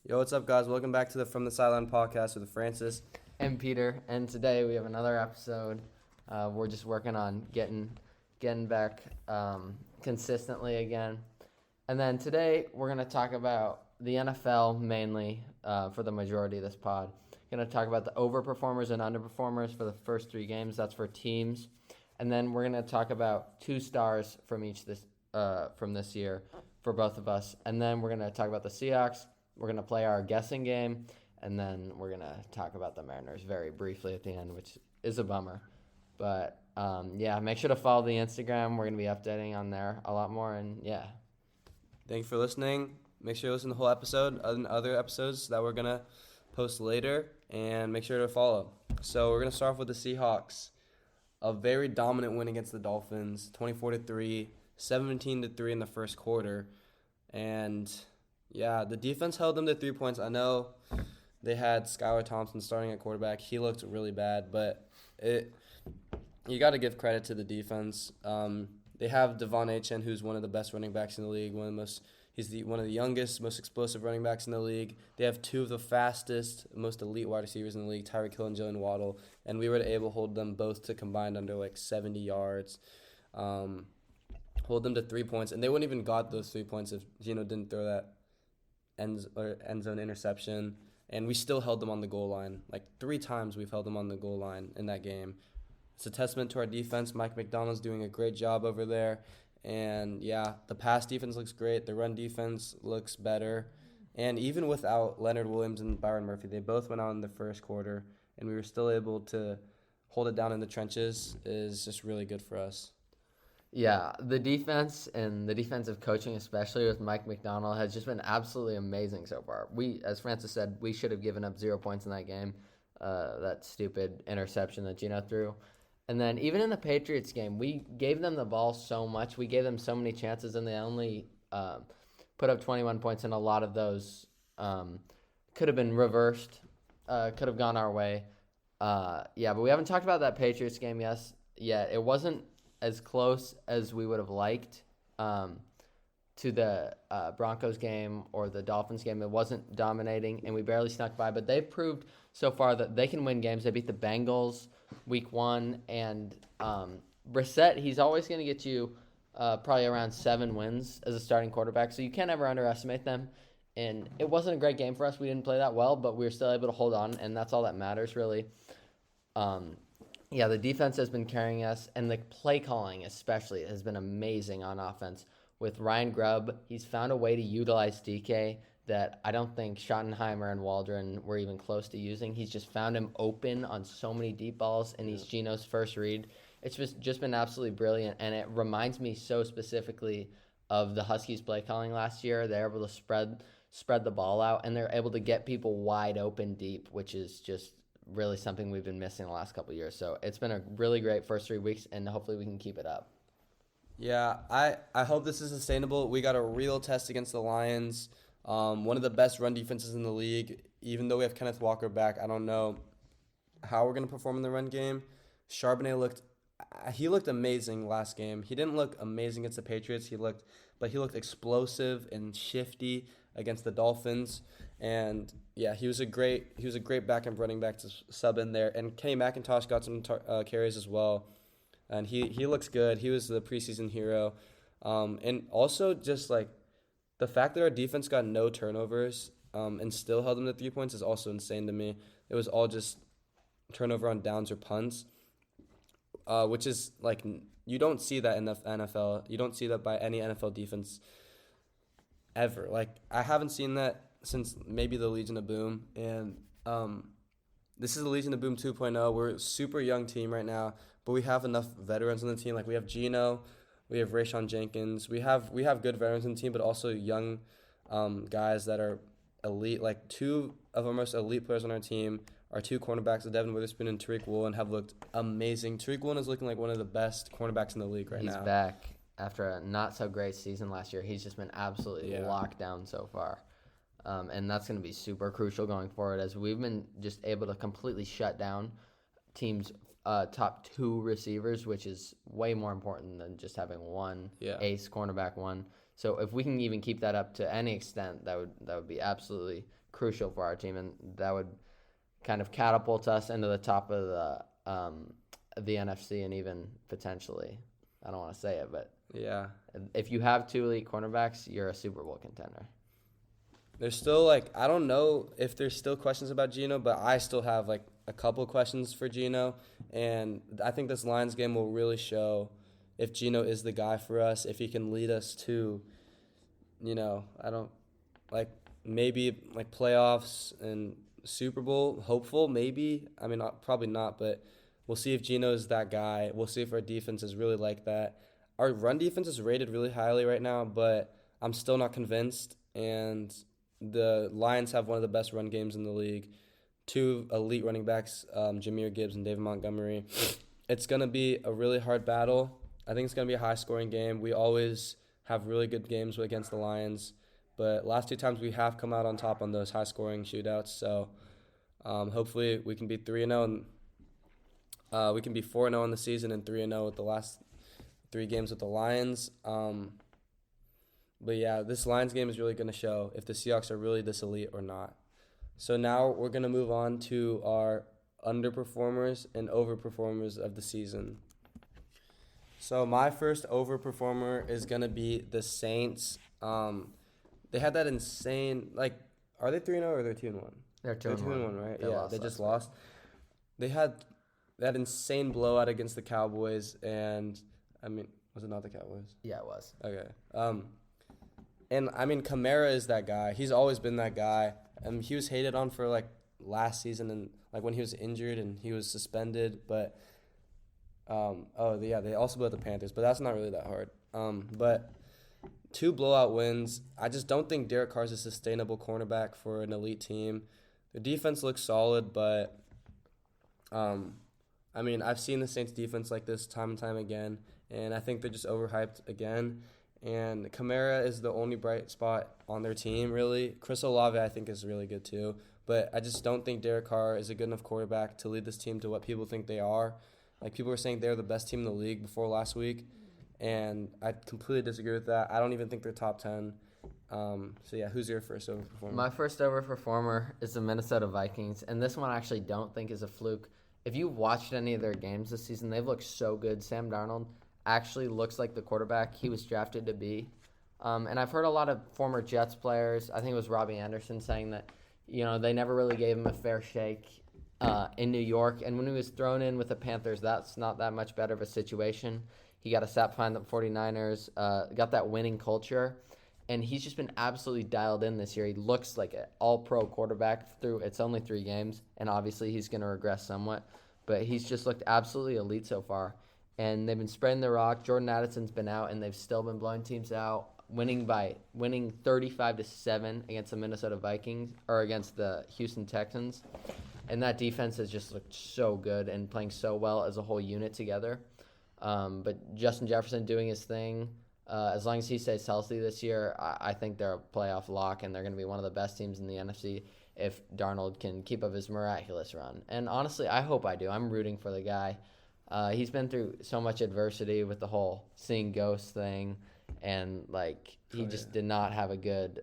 Yo, what's up, guys? Welcome back to the From the Sideline podcast with Francis. And Peter, and today we have another episode. We're just working on getting back consistently again. And then today we're going to talk about the NFL mainly for the majority of this pod. Going to talk about the overperformers and underperformers for the first three games. That's for teams. And then we're going to talk about two stars from this year for both of us. And then we're going to talk about the Seahawks. We're going to play our guessing game. And then we're going to talk about the Mariners very briefly at the end, which is a bummer. But, make sure to follow the Instagram. We're going to be updating on there a lot more. And, yeah. Thanks for listening. Make sure to listen to the whole episode and other episodes that we're going to post later. And make sure to follow. So we're going to start off with the Seahawks. A very dominant win against the Dolphins, 24-3, 17-3 in the first quarter. And, yeah, the defense held them to 3 points. I know they had Skylar Thompson starting at quarterback. He looked really bad, but you got to give credit to the defense. They have Devon Achane, who's one of the best running backs in the league. He's one of the youngest, most explosive running backs in the league. They have two of the fastest, most elite wide receivers in the league, Tyreek Hill and Jalen Waddle, and we were able to hold them both to combined under like 70 yards. Hold them to 3 points, and they wouldn't even got those 3 points if Geno didn't throw that end zone interception. And we still held them on the goal line. Like 3 times we've held them on the goal line in that game. It's a testament to our defense. Mike MacDonald's doing a great job over there. And, yeah, the pass defense looks great. The run defense looks better. And even without Leonard Williams and Byron Murphy, they both went out in the first quarter, and we were still able to hold it down in the trenches is just really good for us. Yeah, the defense and the defensive coaching, especially with Mike MacDonald, has just been absolutely amazing so far. As Francis said, we should have given up 0 points in that game, that stupid interception that Geno threw. And then even in the Patriots game, we gave them the ball so much. We gave them so many chances, and they only put up 21 points, and a lot of those could have been reversed, could have gone our way. But we haven't talked about that Patriots game yet. It wasn't as close as we would have liked to the Broncos game or the Dolphins game. It wasn't dominating, and we barely snuck by. But they've proved so far that they can win games. They beat the Bengals week 1, and Brissett, he's always going to get you probably around 7 wins as a starting quarterback, so you can't ever underestimate them. And it wasn't a great game for us. We didn't play that well, but we were still able to hold on, and that's all that matters, really. The defense has been carrying us, and the play calling especially has been amazing on offense. With Ryan Grubb, he's found a way to utilize DK that I don't think Schottenheimer and Waldron were even close to using. He's just found him open on so many deep balls, and he's Geno's first read. It's just been absolutely brilliant, and it reminds me so specifically of the Huskies play calling last year. They're able to spread the ball out, and they're able to get people wide open deep, which is just really something we've been missing the last couple of years. So it's been a really great first 3 weeks, and hopefully we can keep it up. Yeah, I hope this is sustainable. We got a real test against the Lions, one of the best run defenses in the league. Even though we have Kenneth Walker back, I don't know how we're going to perform in the run game. Charbonnet looked amazing last game. He didn't look amazing against the Patriots. He looked explosive and shifty against the Dolphins. And yeah, he was a great backup running back to sub in there. And Kenny McIntosh got some carries as well, and he looks good. He was the preseason hero, and also just like the fact that our defense got no turnovers and still held them to 3 points is also insane to me. It was all just turnover on downs or punts, which is like you don't see that in the NFL. You don't see that by any NFL defense ever. Like I haven't seen that since maybe the Legion of Boom, and this is the Legion of Boom 2.0. We're a super young team right now, but we have enough veterans on the team. Like we have Geno, we have Rayshon Jenkins. We have good veterans on the team, but also young guys that are elite. Like 2 of our most elite players on our team are 2 cornerbacks, Devin Witherspoon and Tariq Woolen, have looked amazing. Tariq Woolen is looking like one of the best cornerbacks in the league right now. He's back after a not-so-great season last year. He's just been absolutely locked down so far. And that's going to be super crucial going forward, as we've been just able to completely shut down teams' top 2 receivers, which is way more important than just having one ace cornerback one. So if we can even keep that up to any extent, that would be absolutely crucial for our team, and that would kind of catapult us into the top of the NFC, and even potentially, I don't want to say it, but Yeah. if you have 2 elite cornerbacks, you're a Super Bowl contender. There's still, I don't know if there's still questions about Geno, but I still have, a couple questions for Geno. And I think this Lions game will really show if Geno is the guy for us, if he can lead us to, maybe, playoffs and Super Bowl. Hopeful, maybe. I mean, probably not, but we'll see if Geno is that guy. We'll see if our defense is really like that. Our run defense is rated really highly right now, but I'm still not convinced. And the Lions have one of the best run games in the league. 2 elite running backs, Jahmyr Gibbs and David Montgomery. It's going to be a really hard battle. I think it's going to be a high-scoring game. We always have really good games against the Lions, but last 2 times we have come out on top on those high-scoring shootouts. So hopefully we can be 3-0, and we can be 4-0 in the season and 3-0 with the last 3 games with the Lions. But yeah, this Lions game is really going to show if the Seahawks are really this elite or not. So now we're going to move on to our underperformers and overperformers of the season. So my first overperformer is going to be the Saints. They had that insane, are they 3-0 or they're 2-1? They're 2-1, right? They They just lost. They had that insane blowout against the Cowboys, and, was it not the Cowboys? Yeah, it was. Okay. And Kamara is that guy. He's always been that guy. He was hated on for last season and when he was injured and he was suspended. But they also blew out the Panthers, but that's not really that hard. But 2 blowout wins. I just don't think Derek Carr is a sustainable cornerback for an elite team. The defense looks solid, but I've seen the Saints defense like this time and time again, and I think they're just overhyped again. And Kamara is the only bright spot on their team, really. Chris Olave, I think, is really good too. But I just don't think Derek Carr is a good enough quarterback to lead this team to what people think they are. People were saying they're the best team in the league before last week, and I completely disagree with that. I don't even think they're top 10. Who's your first overperformer? My first overperformer is the Minnesota Vikings, and this one I actually don't think is a fluke. If you've watched any of their games this season, they've looked so good. Sam Darnold actually looks like the quarterback he was drafted to be. And I've heard a lot of former Jets players, I think it was Robbie Anderson, saying that, they never really gave him a fair shake in New York. And when he was thrown in with the Panthers, that's not that much better of a situation. He got a sap behind the 49ers, got that winning culture. And he's just been absolutely dialed in this year. He looks like an all-pro quarterback through it's only 3 games. And obviously he's going to regress somewhat. But he's just looked absolutely elite so far. And they've been spreading the rock. Jordan Addison's been out, and they've still been blowing teams out, winning 35-7 against the Minnesota Vikings or against the Houston Texans. And that defense has just looked so good and playing so well as a whole unit together. But Justin Jefferson doing his thing. As long as he stays healthy this year, I think they're a playoff lock, and they're going to be one of the best teams in the NFC if Darnold can keep up his miraculous run. And honestly, I hope I do. I'm rooting for the guy. He's been through so much adversity with the whole seeing ghosts thing, and he just did not have a good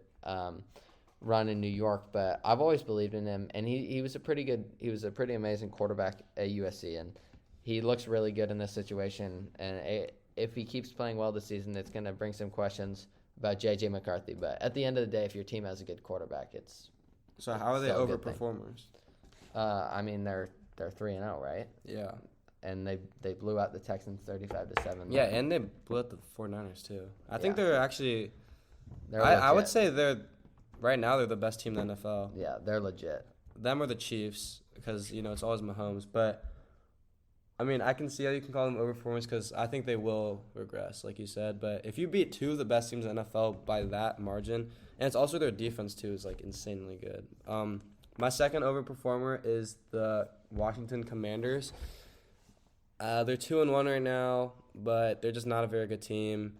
run in New York. But I've always believed in him, and he was a pretty amazing quarterback at USC, and he looks really good in this situation. And if he keeps playing well this season, it's going to bring some questions about J.J. McCarthy. But at the end of the day, if your team has a good quarterback, it's so how are they overperformers? They're 3-0, right? Yeah. And they blew out the Texans 35-7. Yeah, and they blew out the 49ers too. I think they're actually. I would say right now they're the best team in the NFL. Yeah, they're legit. Them or the Chiefs, because it's always Mahomes. But I can see how you can call them overperformers because I think they will regress, like you said. But if you beat 2 of the best teams in the NFL by that margin, and it's also their defense too is insanely good. My second overperformer is the Washington Commanders. They're 2-1 right now, but they're just not a very good team.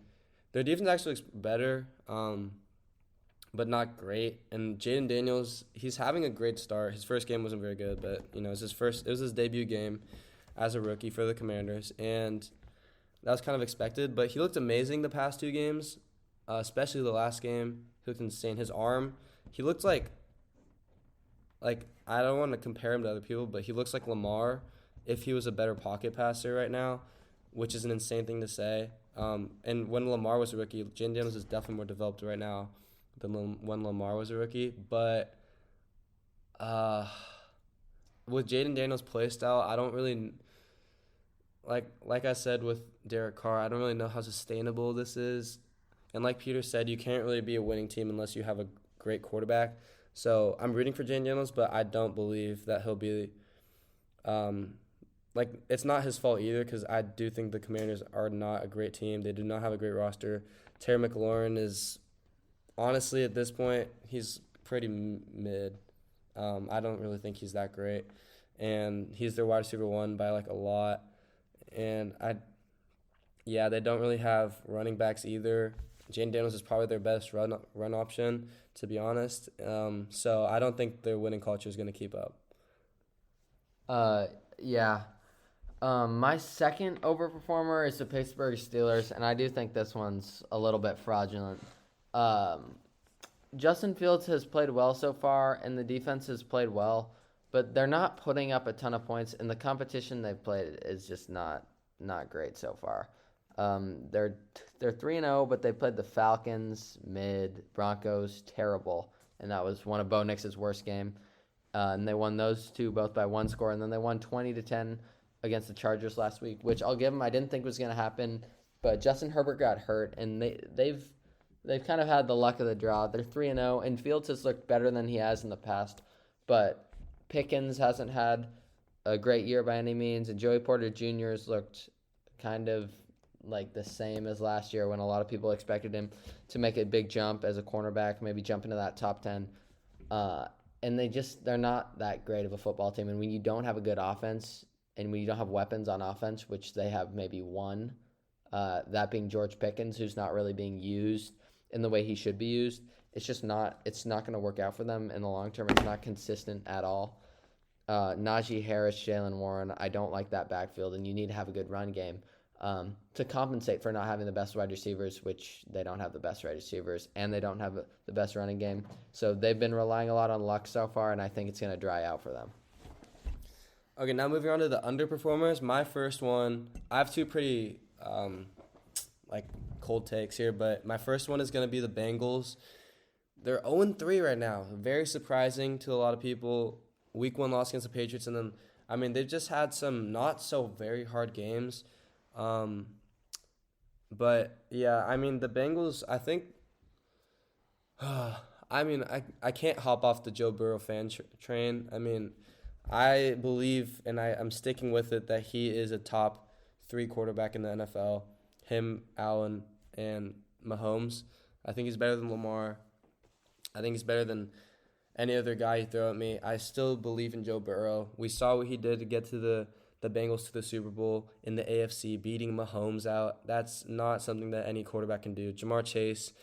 Their defense actually looks better, but not great. And Jaden Daniels, he's having a great start. His first game wasn't very good, but it was his debut game as a rookie for the Commanders, and that was kind of expected. But he looked amazing the past 2 games. especially the last game. He looked insane. His arm, he looked like I don't want to compare him to other people, but he looks like Lamar if he was a better pocket passer right now, which is an insane thing to say. And when Lamar was a rookie, Jaden Daniels is definitely more developed right now than when Lamar was a rookie. But with Jaden Daniels' play style, I don't really like I said with Derek Carr, I don't really know how sustainable this is. And like Peter said, you can't really be a winning team unless you have a great quarterback. So I'm rooting for Jaden Daniels, but I don't believe that he'll be it's not his fault either, because I do think the Commanders are not a great team. They do not have a great roster. Terry McLaurin is, honestly, at this point, he's pretty mid. I don't really think he's that great. And he's their wide receiver one by a lot. And they don't really have running backs either. Jaden Daniels is probably their best run option, to be honest. So I don't think their winning culture is going to keep up. Yeah. My second overperformer is the Pittsburgh Steelers, and I do think this one's a little bit fraudulent. Justin Fields has played well so far, and the defense has played well, but they're not putting up a ton of points, and the competition they've played is just not great so far. They're 3-0, but they played the Falcons, mid, Broncos, terrible, and that was one of Bo Nix's worst game. And they won those two both by one score, and then they won 20-10 against the Chargers last week, which I'll give them. I didn't think was going to happen, but Justin Herbert got hurt, and they've kind of had the luck of the draw. They're 3-0, and Fields has looked better than he has in the past, but Pickens hasn't had a great year by any means, and Joey Porter Jr. has looked kind of like the same as last year when a lot of people expected him to make a big jump as a cornerback, maybe jump into that top 10. And they're not that great of a football team. And when you don't have a good offense and when you don't have weapons on offense, which they have maybe one, that being George Pickens, who's not really being used in the way he should be used, it's not going to work out for them in the long term. It's not consistent at all. Najee Harris, Jalen Warren, I don't like that backfield, and you need to have a good run game to compensate for not having the best wide receivers, which they don't have the best wide receivers, and they don't have the best running game. So they've been relying a lot on luck so far, and I think it's going to dry out for them. Okay, now moving on to the underperformers. My first one, I have two pretty cold takes here, but my first one is going to be the Bengals. They're 0-3 right now. Very surprising to a lot of people. Week 1 loss against the Patriots, and then, they've just had some not so very hard games. But, yeah, the Bengals, I think, I can't hop off the Joe Burrow fan train. I believe, and I'm sticking with it, that he is a top 3 quarterback in the NFL. Him, Allen, and Mahomes. I think he's better than Lamar. I think he's better than any other guy you throw at me. I still believe in Joe Burrow. We saw what he did to get to the Bengals to the Super Bowl in the AFC, beating Mahomes out. That's not something that any quarterback can do. Jamar Chase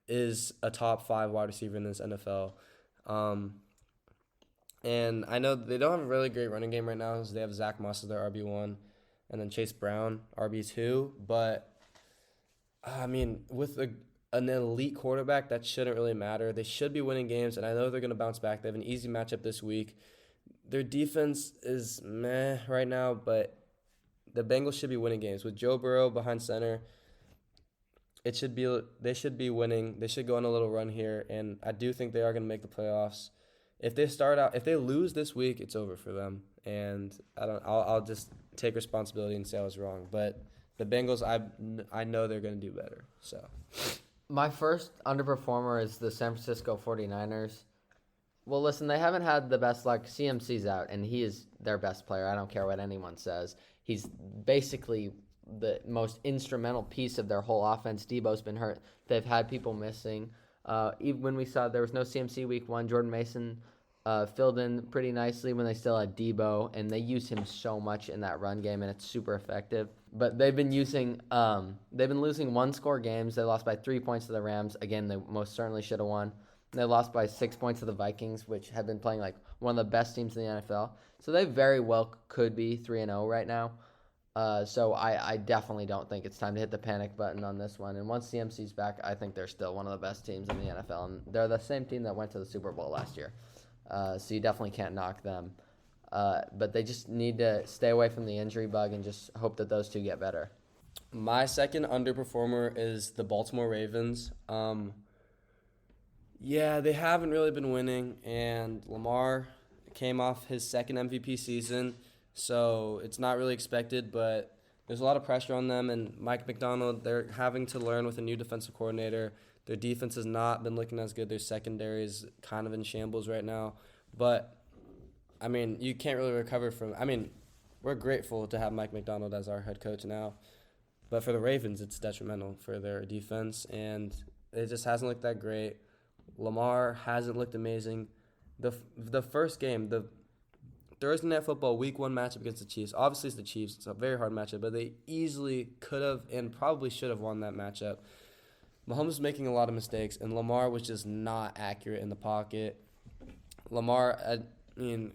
is a top 5 wide receiver in this NFL. And I know they don't have a really great running game right now, so they have Zach Moss as their RB1 and then Chase Brown, RB2. But, with an elite quarterback, that shouldn't really matter. They should be winning games, and I know they're going to bounce back. They have an easy matchup this week. Their defense is meh right now, but the Bengals should be winning games. With Joe Burrow behind center, they should be winning. They should go on a little run here, and I do think they are going to make the playoffs. If they lose this week, it's over for them. And I'll just take responsibility and say I was wrong. But the Bengals, I know they're going to do better. So my first underperformer is the San Francisco 49ers. Well, listen, they haven't had the best luck. CMC's out, and he is their best player. I don't care what anyone says. He's basically the most instrumental piece of their whole offense. Debo's been hurt. They've had people missing. Even when we saw there was no CMC week 1, Jordan Mason filled in pretty nicely when they still had Debo, and they use him so much in that run game, and it's super effective. But they've been losing 1-score games. They lost by 3 points to the Rams. Again, they most certainly should have won. They lost by 6 points to the Vikings, which have been playing like one of the best teams in the NFL. So they very well could be 3-0 right now. So I definitely don't think it's time to hit the panic button on this one. And once CMC's back, I think they're still one of the best teams in the NFL. And they're the same team that went to the Super Bowl last year. So you definitely can't knock them. But they just need to stay away from the injury bug and just hope that those two get better. My second underperformer is the Baltimore Ravens. Yeah, they haven't really been winning, and Lamar came off his second MVP season, so it's not really expected, but there's a lot of pressure on them, and Mike MacDonald, they're having to learn with a new defensive coordinator. Their defense has not been looking as good. Their secondary is kind of in shambles right now, but, I mean, you can't really recover from – I mean, we're grateful to have Mike MacDonald as our head coach now, but for the Ravens, it's detrimental for their defense, and it just hasn't looked that great. Lamar hasn't looked amazing. The first game, the Thursday Night Football Week 1 matchup against the Chiefs, obviously it's the Chiefs. It's a very hard matchup, but they easily could have and probably should have won that matchup. Mahomes was making a lot of mistakes, and Lamar was just not accurate in the pocket. Lamar, I mean,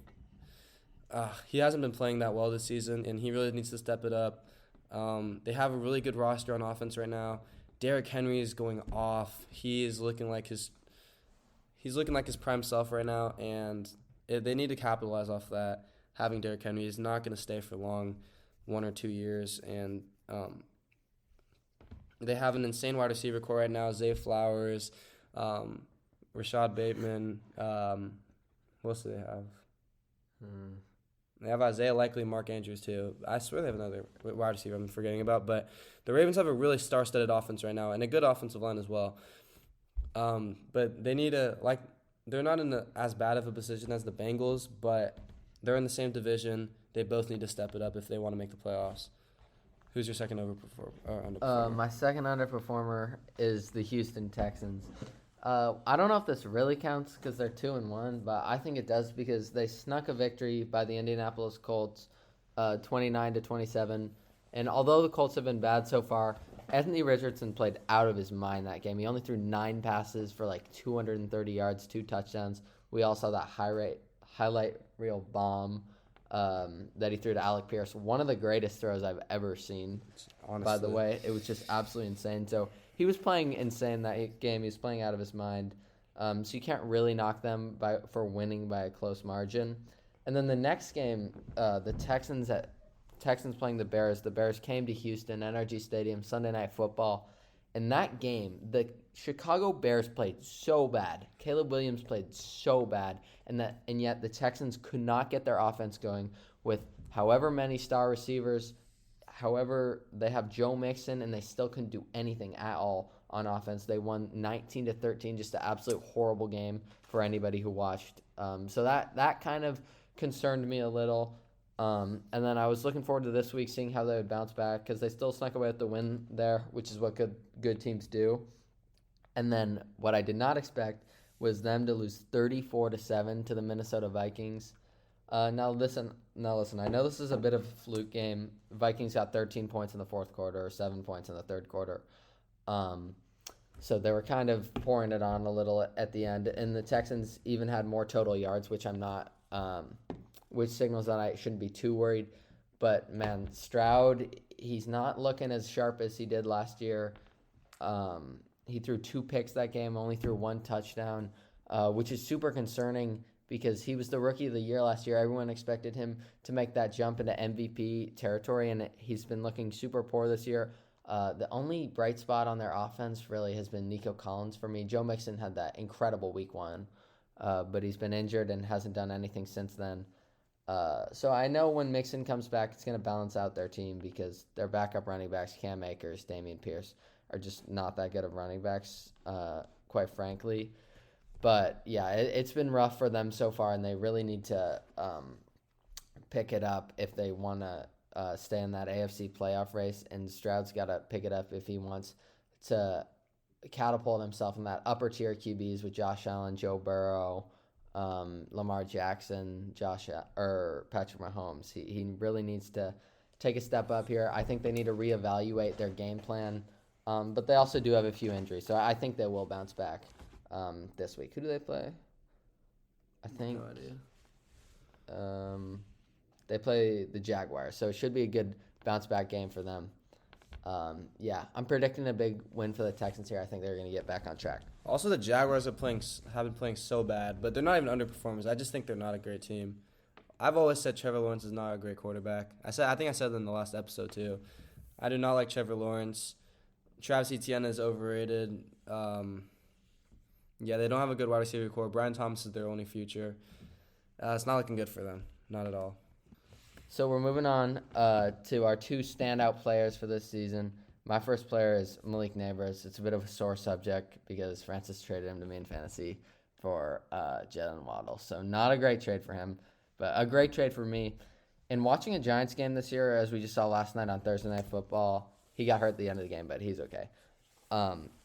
he hasn't been playing that well this season, and he really needs to step it up. They have a really good roster on offense right now. Derrick Henry is going off. He's looking like his prime self right now, and they need to capitalize off that. Having Derrick Henry is not going to stay for long, 1 or 2 years, and they have an insane wide receiver core right now. Zay Flowers, Rashad Bateman. What else do they have? They have Isaiah Likely and Mark Andrews, too. I swear they have another wide receiver I'm forgetting about. But the Ravens have a really star-studded offense right now and a good offensive line as well. But they need to, they're not in as bad of a position as the Bengals, but they're in the same division. They both need to step it up if they want to make the playoffs. Who's your second underperformer? My second underperformer is the Houston Texans. I don't know if this really counts because they're 2-1, but I think it does because they snuck a victory by the Indianapolis Colts, 29-27. And although the Colts have been bad so far, Anthony Richardson played out of his mind that game. He only threw 9 passes for 230 yards, 2 touchdowns. We all saw that highlight reel bomb that he threw to Alec Pierce. One of the greatest throws I've ever seen. Honestly. By the way, it was just absolutely insane. So he was playing insane that game. He was playing out of his mind. So you can't really knock them for winning by a close margin. And then the next game, the Texans playing the Bears. The Bears came to Houston, NRG Stadium, Sunday Night Football. In that game, the Chicago Bears played so bad. Caleb Williams played so bad, and yet the Texans could not get their offense going with however many star receivers. However, they have Joe Mixon, and they still couldn't do anything at all on offense. They won 19-13, just an absolute horrible game for anybody who watched. So that kind of concerned me a little. And then I was looking forward to this week, seeing how they would bounce back, because they still snuck away with the win there, which is what good teams do. And then what I did not expect was them to lose 34-7 to the Minnesota Vikings. Now listen. I know this is a bit of a fluke game. Vikings got 13 points in the fourth quarter, or 7 points in the third quarter. So they were kind of pouring it on a little at the end, and the Texans even had more total yards, which I'm not. Which signals that I shouldn't be too worried. But, man, Stroud, he's not looking as sharp as he did last year. He threw 2 picks that game, only threw 1 touchdown, which is super concerning because he was the Rookie of the Year last year. Everyone expected him to make that jump into MVP territory, and he's been looking super poor this year. The only bright spot on their offense really has been Nico Collins for me. Joe Mixon had that incredible week 1, but he's been injured and hasn't done anything since then. So I know when Mixon comes back, it's going to balance out their team because their backup running backs, Cam Akers, Dameon Pierce, are just not that good of running backs, quite frankly. But, yeah, it's been rough for them so far, and they really need to pick it up if they want to stay in that AFC playoff race. And Stroud's got to pick it up if he wants to catapult himself in that upper-tier QBs with Josh Allen, Joe Burrow, Lamar Jackson, Patrick Mahomes. He really needs to take a step up here. I think they need to reevaluate their game plan, but they also do have a few injuries, so I think they will bounce back this week. Who do they play? I think No idea. they play the Jaguars, so it should be a good bounce back game for them. I'm predicting a big win for the Texans here. I think they're going to get back on track. Also, the Jaguars have been playing so bad, but they're not even underperformers. I just think they're not a great team. I've always said Trevor Lawrence is not a great quarterback. I think I said that in the last episode too. I do not like Trevor Lawrence. Travis Etienne is overrated. They don't have a good wide receiver core. Brian Thomas is their only future. It's not looking good for them. Not at all. So we're moving on to our two standout players for this season. My first player is Malik Neighbors. It's a bit of a sore subject because Francis traded him to me in fantasy for Jalen Waddle. So not a great trade for him, but a great trade for me. In watching a Giants game this year, as we just saw last night on Thursday Night Football, he got hurt at the end of the game, but he's okay.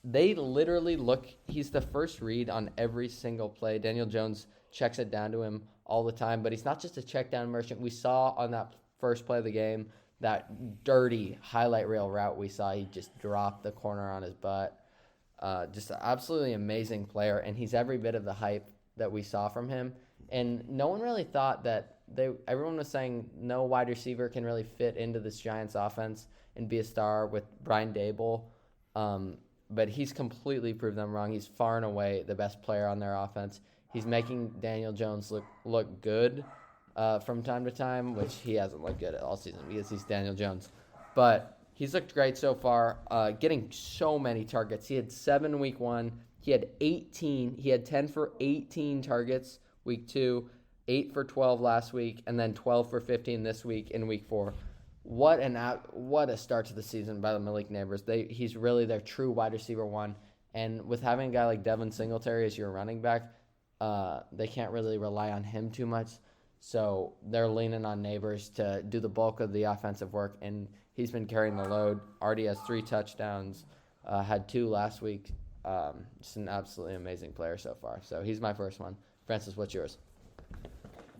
They literally he's the first read on every single play. Daniel Jones checks it down to him all the time, but he's not just a check down merchant. We saw on that first play of the game, that dirty highlight reel route we saw, he just dropped the corner on his butt. Just an absolutely amazing player, and he's every bit of the hype that we saw from him. And no one really thought that everyone was saying no wide receiver can really fit into this Giants offense and be a star with Brian Dable. But he's completely proved them wrong. He's far and away the best player on their offense. He's making Daniel Jones look good from time to time, which he hasn't looked good all season because he's Daniel Jones. But he's looked great so far, getting so many targets. He had 7 week 1. He had 18. He had 10 for 18 targets week 2, 8 for 12 last week, and then 12 for 15 this week in week 4. What a start to the season by the Malik Neighbors. He's really their true wide receiver 1. And with having a guy like Devin Singletary as your running back, they can't really rely on him too much. So they're leaning on Neighbors to do the bulk of the offensive work, and he's been carrying the load. Already has 3 touchdowns, had 2 last week. Just an absolutely amazing player so far. So he's my first one. Francis, what's yours?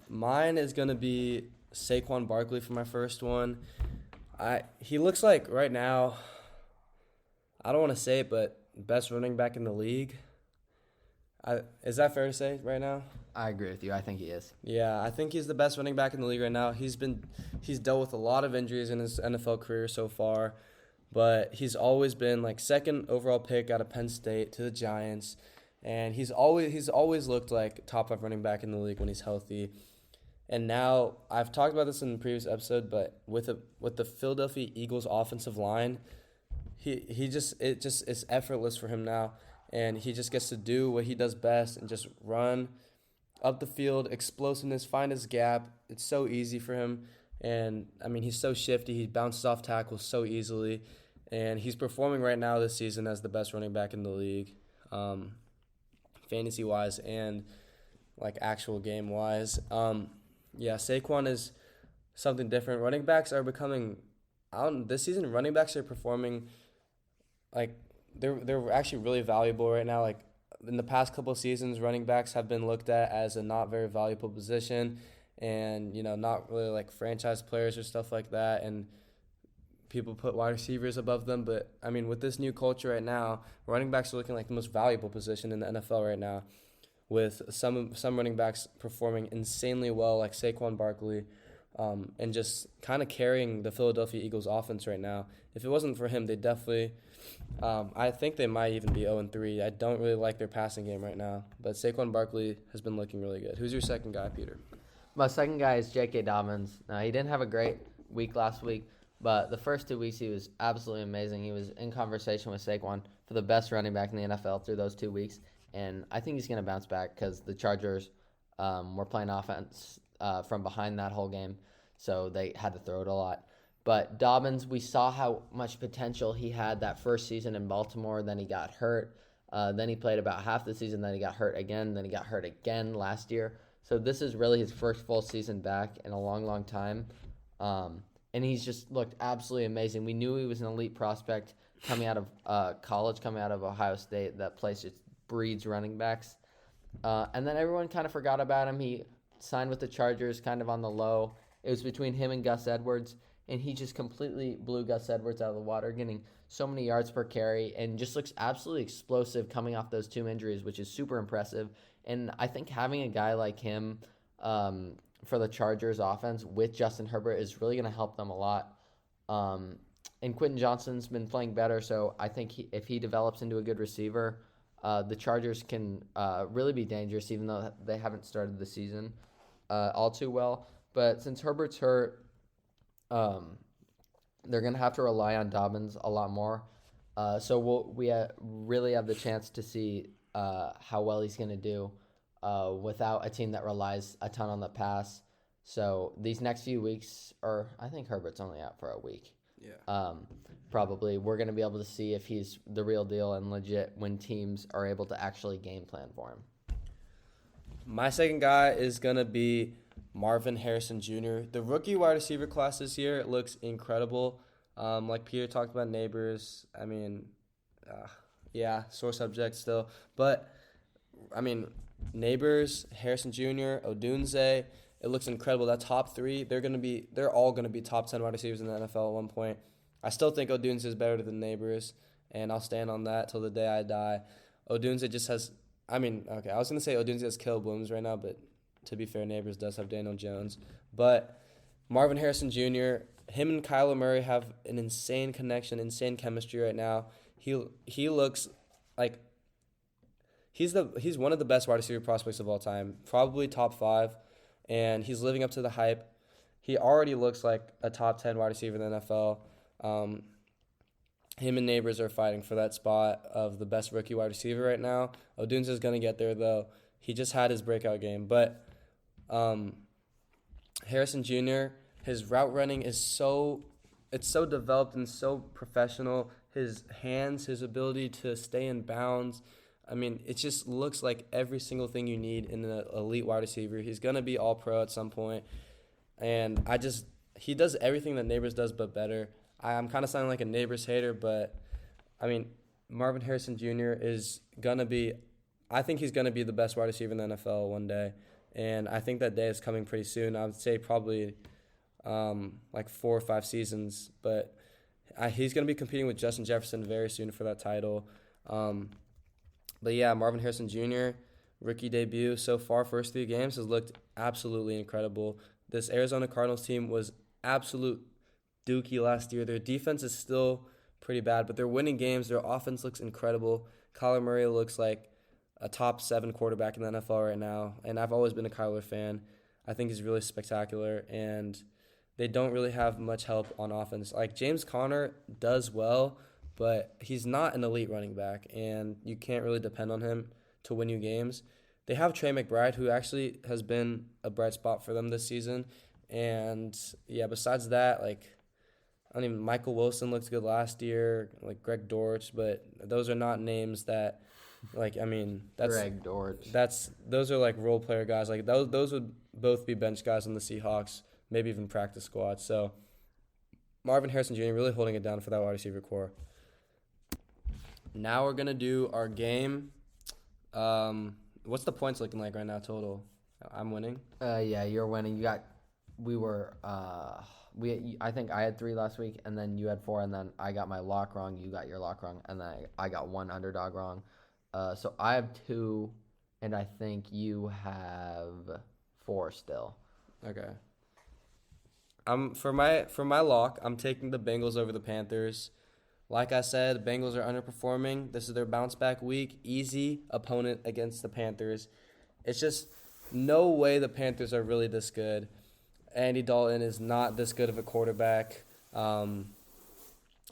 Mine is going to be Saquon Barkley for my first one. He looks like right now, I don't want to say it, but best running back in the league. Is that fair to say right now? I agree with you. I think he is. Yeah, I think he's the best running back in the league right now. He's dealt with a lot of injuries in his NFL career so far, but he's always been like second overall pick out of Penn State to the Giants, and he's always looked like top 5 running back in the league when he's healthy. And now I've talked about this in the previous episode, but with the Philadelphia Eagles offensive line, it's effortless for him now, and he just gets to do what he does best and just run up the field, explosiveness, find his gap. It's so easy for him. And, I mean, he's so shifty. He bounces off tackles so easily. And he's performing right now this season as the best running back in the league, fantasy-wise and, like, actual game-wise. Saquon is something different. Running backs are becoming this season, running backs are performing, like, they're actually really valuable right now. Like, in the past couple of seasons, running backs have been looked at as a not very valuable position and, not really like franchise players or stuff like that. And people put wide receivers above them. But, I mean, with this new culture right now, running backs are looking like the most valuable position in the NFL right now, with some running backs performing insanely well, like Saquon Barkley, and just kind of carrying the Philadelphia Eagles offense right now. If it wasn't for him, they definitely I think they might even be 0-3. I don't really like their passing game right now, but Saquon Barkley has been looking really good. Who's your second guy, Peter? My second guy is J.K. Dobbins. Now, he didn't have a great week last week, but the first 2 weeks he was absolutely amazing. He was in conversation with Saquon for the best running back in the NFL through those 2 weeks, and I think he's going to bounce back because the Chargers were playing offense from behind that whole game, so they had to throw it a lot. But Dobbins, we saw how much potential he had that first season in Baltimore. Then he got hurt. Then he played about half the season. Then he got hurt again. Then he got hurt again last year. So this is really his first full season back in a long, long time. And he's just looked absolutely amazing. We knew he was an elite prospect coming out of college, coming out of Ohio State. That place just breeds running backs. And then everyone kind of forgot about him. He signed with the Chargers kind of on the low. It was between him and Gus Edwards. And he just completely blew Gus Edwards out of the water, getting so many yards per carry, and just looks absolutely explosive coming off those 2 injuries, which is super impressive. And I think having a guy like him for the Chargers offense with Justin Herbert is really going to help them a lot. And Quentin Johnston's been playing better, so I think if he develops into a good receiver, the Chargers can really be dangerous, even though they haven't started the season all too well. But since Herbert's hurt, they're going to have to rely on Dobbins a lot more. So we really have the chance to see how well he's going to do without a team that relies a ton on the pass. So these next few weeks, or I think Herbert's only out for a week. Yeah. Probably we're going to be able to see if he's the real deal and legit when teams are able to actually game plan for him. My second guy is going to be Marvin Harrison Jr. The rookie wide receiver class this year looks incredible. Like Peter talked about Neighbors. I mean, yeah, sore subject still. But, I mean, Neighbors, Harrison Jr., Odunze, it looks incredible. That top three, they're all going to be top 10 wide receivers in the NFL at one point. I still think Odunze is better than Neighbors, and I'll stand on that till the day I die. Odunze just has, I was going to say Odunze has Caleb Williams right now, but to be fair, Neighbors does have Daniel Jones. But Marvin Harrison Jr., him and Kyler Murray have an insane connection, insane chemistry right now. He looks like he's one of the best wide receiver prospects of all time, probably top 5, and he's living up to the hype. He already looks like a top 10 wide receiver in the NFL. Him and Neighbors are fighting for that spot of the best rookie wide receiver right now. Odunze is going to get there, though. He just had his breakout game. But Harrison Jr., his route running is so developed and so professional. His hands, his ability to stay in bounds. I mean, it just looks like every single thing you need in an elite wide receiver. He's going to be all-pro at some point. And he does everything that Neighbors does but better. I'm kind of sounding like a Neighbors hater, but, I mean, Marvin Harrison Jr. I think he's going to be the best wide receiver in the NFL one day. And I think that day is coming pretty soon. I would say probably like 4 or 5 seasons. But he's going to be competing with Justin Jefferson very soon for that title. But, yeah, Marvin Harrison Jr., rookie debut so far, first 3 games, has looked absolutely incredible. This Arizona Cardinals team was absolute dookie last year. Their defense is still pretty bad, but they're winning games. Their offense looks incredible. Kyler Murray looks like a top 7 quarterback in the NFL right now, and I've always been a Kyler fan. I think he's really spectacular, and they don't really have much help on offense. Like, James Conner does well, but he's not an elite running back, and you can't really depend on him to win you games. They have Trey McBride, who actually has been a bright spot for them this season, and, yeah, besides that, Michael Wilson looked good last year, like Greg Dortch, but those are not names that, that's Greg Dortch. Those are like role player guys. Like those would both be bench guys on the Seahawks, maybe even practice squad. So Marvin Harrison Jr. really holding it down for that wide receiver core. Now we're gonna do our game. What's the points looking like right now total? I'm winning. Yeah, you're winning. I think I had 3 last week, and then you had 4, and then I got my lock wrong. You got your lock wrong, and then I got 1 underdog wrong. So I have 2, and I think you have 4 still. Okay. For my lock, I'm taking the Bengals over the Panthers. Like I said, the Bengals are underperforming. This is their bounce back week. Easy opponent against the Panthers. It's just no way the Panthers are really this good. Andy Dalton is not this good of a quarterback. It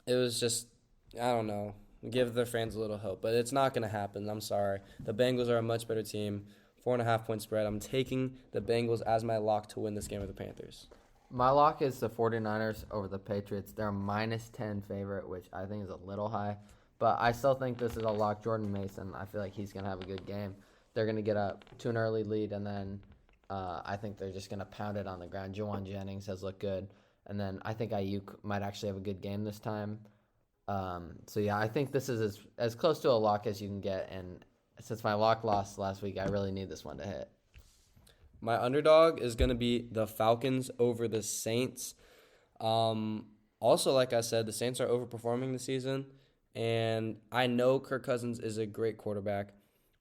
was just, I don't know, give their fans a little hope. But it's not going to happen. I'm sorry. The Bengals are a much better team. 4.5-point spread. I'm taking the Bengals as my lock to win this game with the Panthers. My lock is the 49ers over the Patriots. They're a -10 favorite, which I think is a little high. But I still think this is a lock. Jordan Mason, I feel like he's going to have a good game. They're going to get up to an early lead, and then I think they're just going to pound it on the ground. Juwan Jennings has looked good. And then I think Ayuk might actually have a good game this time. So, yeah, I think this is as close to a lock as you can get. And since my lock lost last week, I really need this one to hit. My underdog is going to be the Falcons over the Saints. Also, like I said, the Saints are overperforming this season, and I know Kirk Cousins is a great quarterback.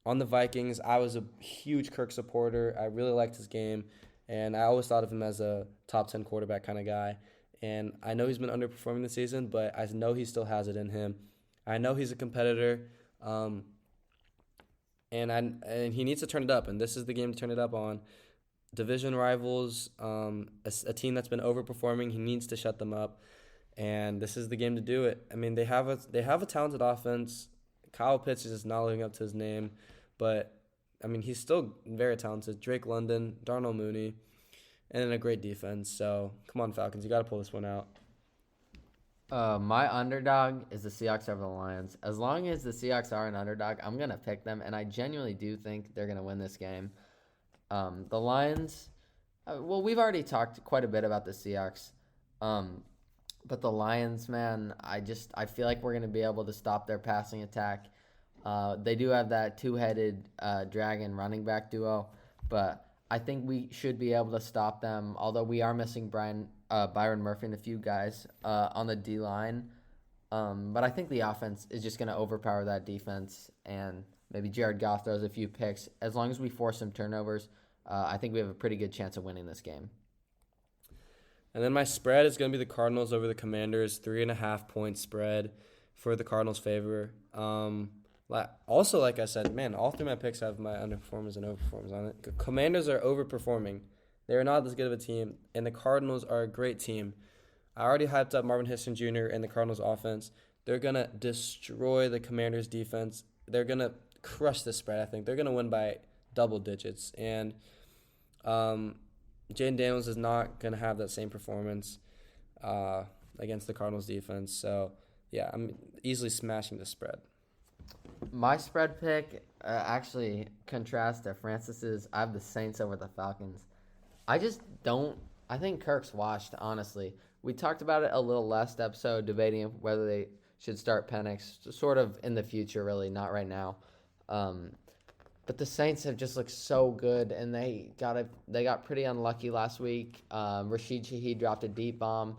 On the Vikings, I was a huge Kirk supporter. I really liked his game, and I always thought of him as a top 10 quarterback kind of guy. And I know he's been underperforming this season, but I know he still has it in him. I know he's a competitor, and he needs to turn it up, and this is the game to turn it up on. Division rivals, a team that's been overperforming, he needs to shut them up, and this is the game to do it. I mean, they have a talented offense. Kyle Pitts is just not living up to his name, but I mean, he's still very talented. Drake London, Darnell Mooney, and then a great defense. So come on, Falcons, you got to pull this one out. My underdog is the Seahawks over the Lions. As long as the Seahawks are an underdog, I'm going to pick them, and I genuinely do think they're going to win this game. The Lions, well, we've already talked quite a bit about the Seahawks, but the Lions, man, I feel like we're going to be able to stop their passing attack. They do have that two-headed dragon running back duo, but I think we should be able to stop them, although we are missing Byron Murphy and a few guys on the D-line. But I think the offense is just going to overpower that defense, and maybe Jared Goff throws a few picks. As long as we force some turnovers, I think we have a pretty good chance of winning this game. And then my spread is going to be the Cardinals over the Commanders, 3.5-point spread for the Cardinals' favor. Also, like I said, man, all three of my picks have my underperformers and overperformers on it. Commanders are overperforming. They're not as good of a team, and the Cardinals are a great team. I already hyped up Marvin Harrison Jr. and the Cardinals' offense. They're going to destroy the Commanders' defense. They're going to crush the spread, I think. They're going to win by double digits. And Jaden Daniels is not going to have that same performance against the Cardinals' defense. So, yeah, I'm easily smashing the spread. My spread pick actually contrasts to Francis's. I have the Saints over the Falcons. I think Kirk's washed, honestly. We talked about it a little last episode, debating whether they should start Penix, sort of in the future, really, not right now. But the Saints have just looked so good, and they got pretty unlucky last week. Rashid Shaheed dropped a deep bomb,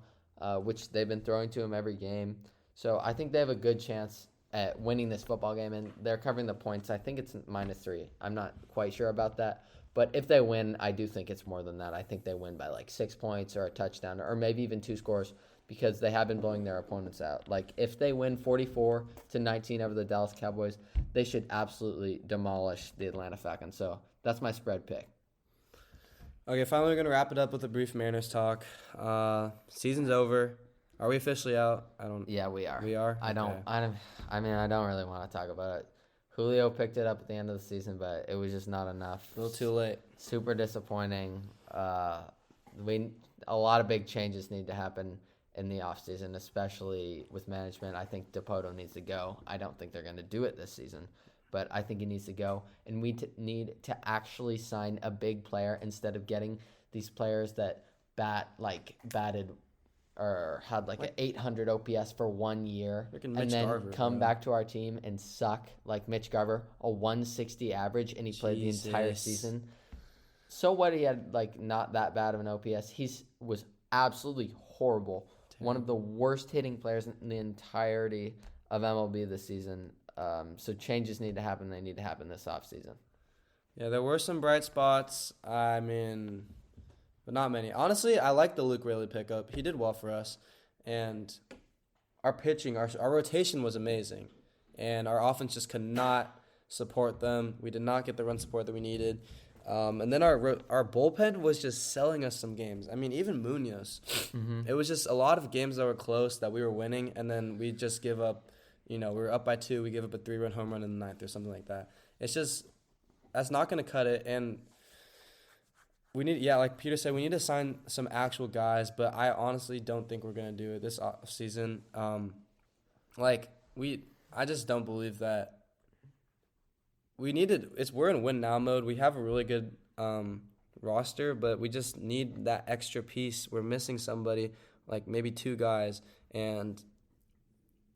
which they've been throwing to him every game. So I think they have a good chance at winning this football game, and they're covering the points. I think it's -3. I'm not quite sure about that. But if they win, I do think it's more than that. I think they win by like 6 points or a touchdown or maybe even 2 scores because they have been blowing their opponents out. Like if they win 44-19 over the Dallas Cowboys, they should absolutely demolish the Atlanta Falcons. So that's my spread pick. Okay, finally we're going to wrap it up with a brief Mariners talk. Season's over. Are we officially out? Yeah, we are. We are? I don't really want to talk about it. Julio picked it up at the end of the season, but it was just not enough. A little too late. Super disappointing. A lot of big changes need to happen in the offseason, especially with management. I think Dipoto needs to go. I don't think they're going to do it this season, but I think he needs to go. And we need to actually sign a big player instead of getting these players that batted or had like an 800 OPS for 1 year and then come back to our team and suck, like Mitch Garver, a 160 average, and he played the entire season. So what? He had like not that bad of an OPS. He was absolutely horrible. One of the worst hitting players in the entirety of MLB this season. So changes need to happen. They need to happen this offseason. Yeah, there were some bright spots. I mean, but not many. Honestly, I like the Luke Raley pickup. He did well for us. And our pitching, our rotation was amazing. And our offense just could not support them. We did not get the run support that we needed. And then our bullpen was just selling us some games. I mean, even Munoz. Mm-hmm. It was just a lot of games that were close that we were winning, and then we just give up. We were up by 2. We give up a 3-run home run in the 9th or something like that. It's just that's not going to cut it. And we need, like Peter said, we need to sign some actual guys. But I honestly don't think we're going to do it this season. I just don't believe that. We're in win now mode. We have a really good roster, but we just need that extra piece. We're missing somebody, like maybe 2 guys, and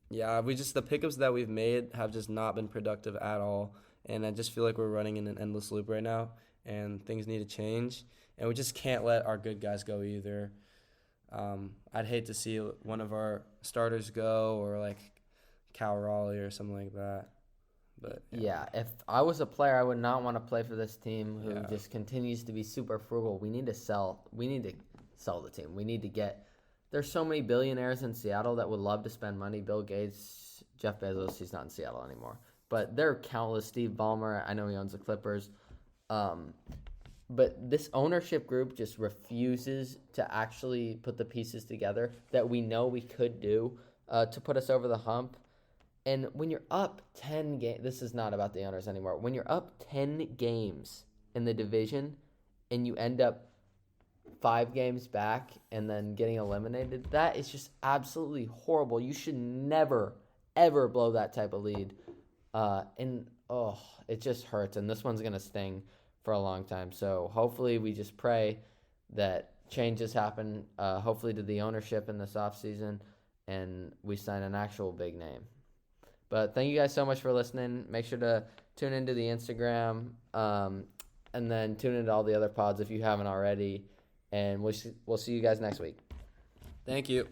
the pickups that we've made have just not been productive at all. And I just feel like we're running in an endless loop right now, and things need to change. And we just can't let our good guys go either. I'd hate to see one of our starters go, or like Cal Raleigh or something like that. But yeah, if I was a player, I would not want to play for this team who just continues to be super frugal. We need to sell the team. We need to get there's so many billionaires in Seattle that would love to spend money. Bill Gates, Jeff Bezos, he's not in Seattle anymore. But there are countless. Steve Ballmer, I know he owns the Clippers. But this ownership group just refuses to actually put the pieces together that we know we could do to put us over the hump. And when you're up 10 games, this is not about the owners anymore. When you're up 10 games in the division and you end up 5 games back and then getting eliminated, that is just absolutely horrible. You should never, ever blow that type of lead. It just hurts. And this one's going to sting for a long time. So hopefully we just pray that changes happen, hopefully to the ownership in this offseason, and we sign an actual big name. But thank you guys so much for listening. Make sure to tune into the Instagram, and then tune into all the other pods if you haven't already. And we'll see you guys next week. Thank you.